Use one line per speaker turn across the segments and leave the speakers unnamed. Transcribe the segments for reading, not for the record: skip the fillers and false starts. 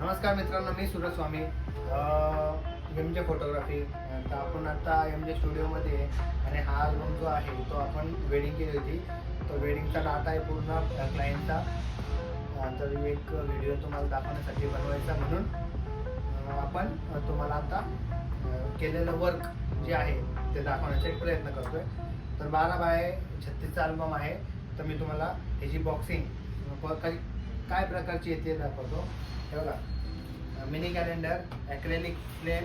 नमस्कार मित्रांनो, मी सूरज स्वामी, एम जे फोटोग्राफी. तर आपण आता एम जे स्टुडिओमध्ये आणि हा अल्बम जो आहे तो आपण वेडिंग केली होती. तो वेडिंगचा डाटा आहे पूर्ण क्लायंटचा. तर एक व्हिडिओ तुम्हाला दाखवण्यासाठी बनवायचा म्हणून आपण तुम्हाला आता केलेलं वर्क जे आहे ते दाखवण्याचा एक प्रयत्न करतोय. तर 12x36चा अल्बम आहे. तर मी तुम्हाला ह्याची बॉक्सिंग काय प्रकारची येते दाखवतो. हे बघा, mini calendar, acrylic frame,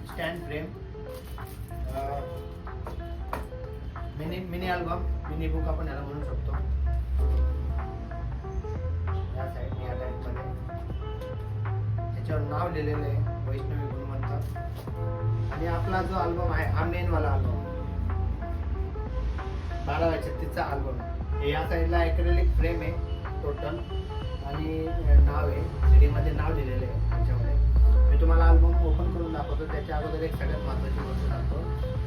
stand frame, mini album, mini book आपण याला म्हणू शकतो. या साईड या टाईपमध्ये त्याच्यावर नाव लिहिलेलं आहे वैष्णवी गुणवंत. आणि आपला जो अल्बम आहे हा मेनवाला अल्बम 12x36चा अल्बम. हे या साईडला ॲक्रेलिक फ्रेम आहे टोटल आणि नाव आहे, सीडीमध्ये नाव लिहिलेलं आहे. त्याच्यामध्ये मी तुम्हाला अल्बम ओपन करून दाखवतो. त्याच्या अगोदर एक सगळ्यात महत्त्वाची गोष्ट सांगतो.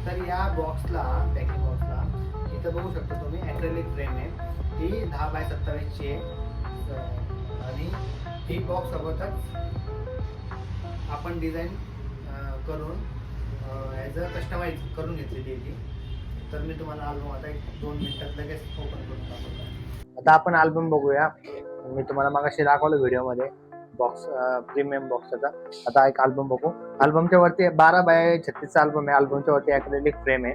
तर या बॉक्सला, पॅकिंग बॉक्सला इथं बघू शकता तुम्ही, ॲक्रेलिक फ्रेम आहे. ती 10x27ची आहे आणि ही बॉक्स सोबतच आपण डिझाईन करून ॲज अ कस्टमाइज करून घेतलेली आहे ती. तर मी तुम्हाला अल्बम आता 1-2 मिनिटात लगेच ओपन करून दाखवतो. आता आपण अल्बम बघूया. मी तुम्हाला मागाशी दाखवलं व्हिडिओमध्ये बॉक्स, प्रीमियम बॉक्सचा. आता एक अल्बम बघू. अल्बमच्या वरती 12x36चा अल्बम आहे. अल्बमच्या वरती ॲक्रेलिक फ्रेम आहे.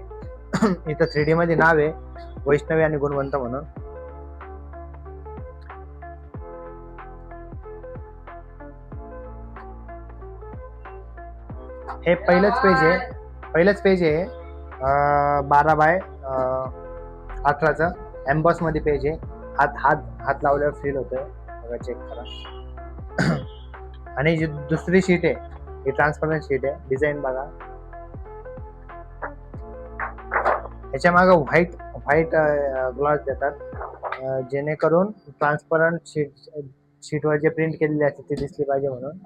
इथं 3D मध्ये नाव आहे वैष्णवी आणि गुणवंत म्हणून. हे पहिलंच पेज आहे 12x18चं एम्बॉस मध्ये पेज आहे. हात लावल्यावर फील होतोय बघा, चेक करा. आणि जी दुसरी शीट आहे ही ट्रान्सपरंट शीट आहे. डिझाईन बघा, ह्याच्या मागे व्हाईट ग्लॉस देतात जेणेकरून ट्रान्सपरंट शीटवर जे प्रिंट केलेली असते ती दिसली पाहिजे म्हणून.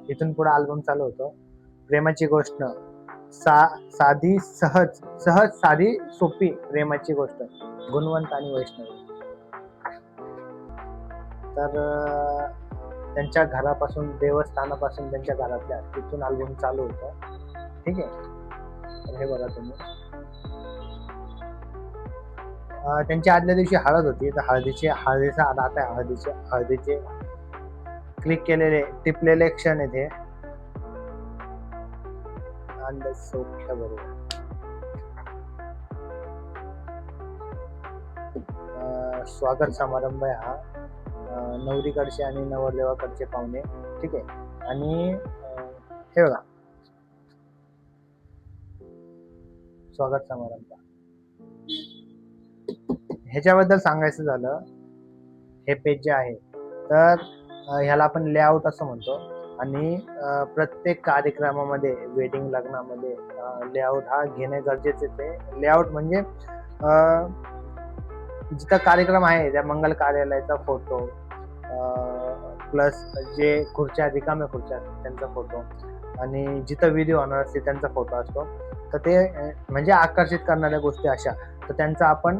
इथून पुढे अल्बम चालू होतो. प्रेमाची गोष्ट, साधी सहज साधी सोपी प्रेमाची गोष्ट, गुणवंत आणि वैष्णवी. तर त्यांच्या घरापासून, देवस्थानापासून त्यांच्या घरातल्या, तिथून अल्बम चालू होतं. ठीक आहे, तर हे बघा तुम्ही. त्यांची आदल्या दिवशी हळद होती. तर हळदीचा डाटा आहे. हळदीचे क्लिक केलेले, टिपलेले क्षण येते. सौख्य बरोबर स्वागत समारंभ आहे हा. नवरीकडचे आणि नवरदेवाकडचे पाहुणे. ठीक आहे. आणि हे बघा, स्वागत समारंभ. ह्याच्याबद्दल सांगायचं झालं, हे पेज जे आहे तर ह्याला आपण लेआउट असं म्हणतो. आणि प्रत्येक कार्यक्रमामध्ये, वेडिंग, लग्नामध्ये लेआउट हा घेणे गरजेचेच आहे. लेआउट म्हणजे जिथं कार्यक्रम आहे त्या मंगल कार्यालयाचा फोटो, प्लस जे खुर्च्या, रिकाम्या खुर्च्या त्यांचा फोटो, आणि जिथं विधी होणार असते त्यांचा फोटो असतो. तर ते म्हणजे आकर्षित करणाऱ्या गोष्टी अशा, तर त्यांचा आपण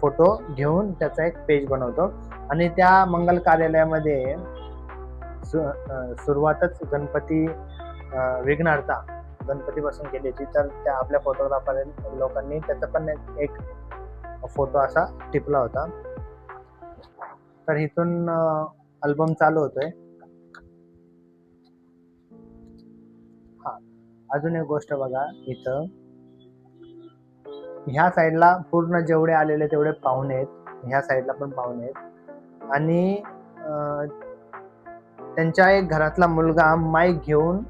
फोटो घेऊन त्याचा एक पेज बनवतो. आणि त्या मंगल कार्यालयामध्ये सुरुवातच विघ्नार्था गणपतीपासून केल्याची. तर त्या आपल्या फोटोग्राफर लोकांनी त्याचा पण एक फोटो असा टिपला होता. तर इथून अल्बम चालू होतोय. हा, अजून एक गोष्ट बघा, इथं ह्या साईडला पूर्ण जेवढे आलेले तेवढे पाहुणे आहेत. ह्या साईडला पण पाहुणे आहेत. आणि त्यांच्या एक घरातला मुलगा माईक घेऊन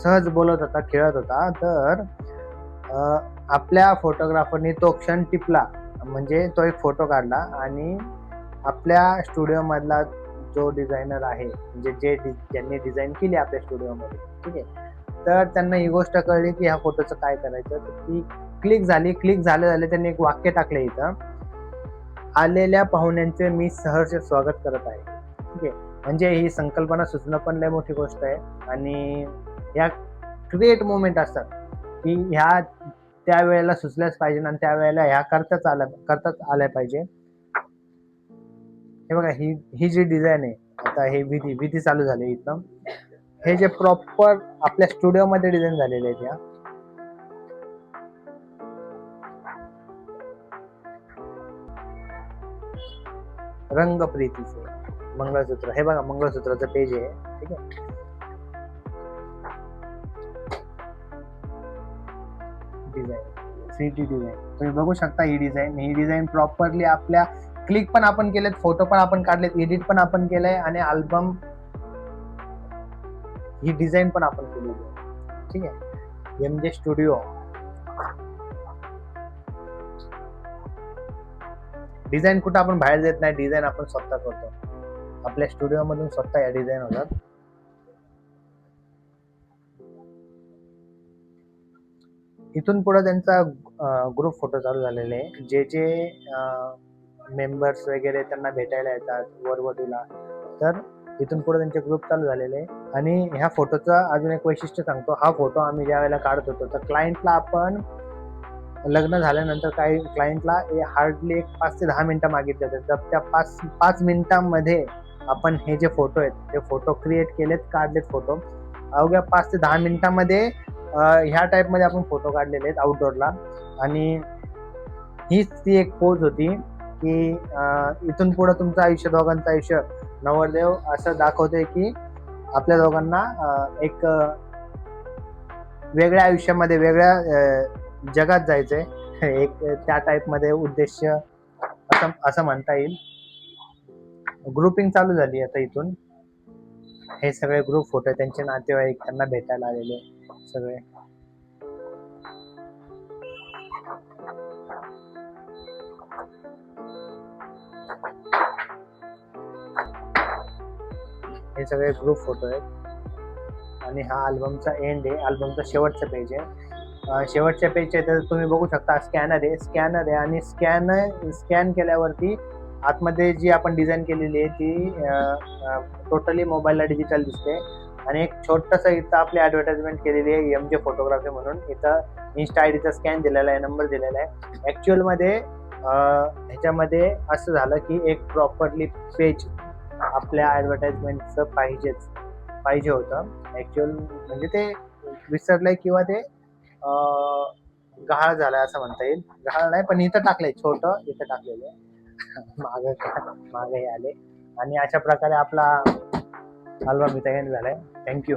सहज बोलत होता, खेळत होता. तर आपल्या फोटोग्राफरनी तो क्षण टिपला, म्हणजे तो एक फोटो काढला. आणि आपल्या स्टुडिओ मधला जो डिझायनर आहे, म्हणजे ज्यांनी डिझाईन केली आपल्या स्टुडिओमध्ये, ठीक आहे, तर त्यांना ही गोष्ट कळली की ह्या फोटोचं काय करायचं. तर ती क्लिक झाले त्यांनी एक वाक्य टाकले इथं, आलेल्या पाहुण्यांचे मी सहर्ष स्वागत करत आहे. ठीक आहे, म्हणजे ही संकल्पना सुचणं पण लय मोठी गोष्ट आहे. आणि ह्या क्रिएट मोमेंट असतात की ह्या त्या वेळेला सुचल्याच पाहिजे आणि त्या वेळेला ह्या करताच आल्या पाहिजे. हे बघा, ही जी डिझाईन आहे, आता हे विधी चालू झाले इथं. हे जे प्रॉपर आपल्या स्टुडिओ मध्ये डिझाईन झालेले आहेत या. रंग प्रीतीचे मंगळसूत्र, हे बघा मंगळसूत्राचं पेज आहे. ठीक आहे, डिझाईन 3D डिझाईन तुम्ही बघू शकता. ही डिझाईन प्रॉपरली आपल्या क्लिक पण आपण केलेत, फोटो पण आपण काढलेत, एडिट पण आपण केलंय आणि अल्बम ही डिझाईन पण आपण केलेली आहे. ठीक आहे, MJ स्टुडिओ. डिझाईन कुठं आपण बाहेर देत नाही, डिझाईन आपण स्वतः करतो. आपल्या स्टुडिओ मधून स्वतः या डिझाईन होतात. इथून पुढे त्यांचा ग्रुप फोटो चालू झालेले आहे. जे मेंबर्स वगैरे त्यांना भेटायला येतात वरवधूला, तर इथून पुढे त्यांचे ग्रुप चालू झालेले आहे. आणि ह्या फोटोचं अजून एक वैशिष्ट्य सांगतो. हा फोटो आम्ही ज्या वेळेला काढत होतो, तर क्लायंटला आपण लग्न झाल्यानंतर काही क्लायंटला हार्डली 5 ते 10 मिनिटं मागितले होते. तर त्या 5 मिनिटांमध्ये आपण हे जे फोटो आहेत ते फोटो क्रिएट केलेत, काढलेत फोटो. अवघ्या 5 ते 10 मिनिटांमध्ये ह्या टाईप मध्ये आपण फोटो काढलेले आहेत आउटडोअरला. आणि हीच ती एक पोज होती की इथून पुढे तुमचं आयुष्य, दोघांचं आयुष्य, नवरदेव असं दाखवतोय की आपल्या दोघांना एक वेगळ्या आयुष्यामध्ये, वेगळ्या जगात जायचंय. एक त्या टाईप मध्ये उद्देश्य असं म्हणता येईल. ग्रुपिंग चालू झाली आता इथून. हे सगळे ग्रुप फोटो, त्यांचे नातेवाईक त्यांना भेटायला आलेले सगळे. हे सगळे ग्रुप फोटो आहेत आणि हा अल्बमचा एंड आहे, अल्बमचा शेवटचा पेज आहे. शेवटच्या पेजच्या तर तुम्ही बघू शकता स्कॅनर आहे आणि स्कॅन केल्यावरती आतमध्ये जी आपण डिझाईन केलेली आहे ती टोटली मोबाईलला डिजिटल दिसते. आणि एक छोटंसं इथं आपली ॲडव्हर्टाइजमेंट केलेली आहे MJ फोटोग्राफी म्हणून. इथं इन्स्टा आयडीचा स्कॅन दिलेला आहे, नंबर दिलेला आहे. ॲक्च्युअलमध्ये ह्याच्यामध्ये असं झालं की एक प्रॉपरली पेज आपल्या ॲडव्हर्टाइजमेंटचं पाहिजे होतं. ॲक्च्युअल म्हणजे ते विसरलंय किंवा ते गहाळ झालाय असं म्हणता येईल. गहाळ नाही, पण इथं टाकलंय, छोटं इथं टाकलेलं आहे. मागे आले. आणि अशा प्रकारे आपला अल्बम इथं एंड झालाय. थँक्यू.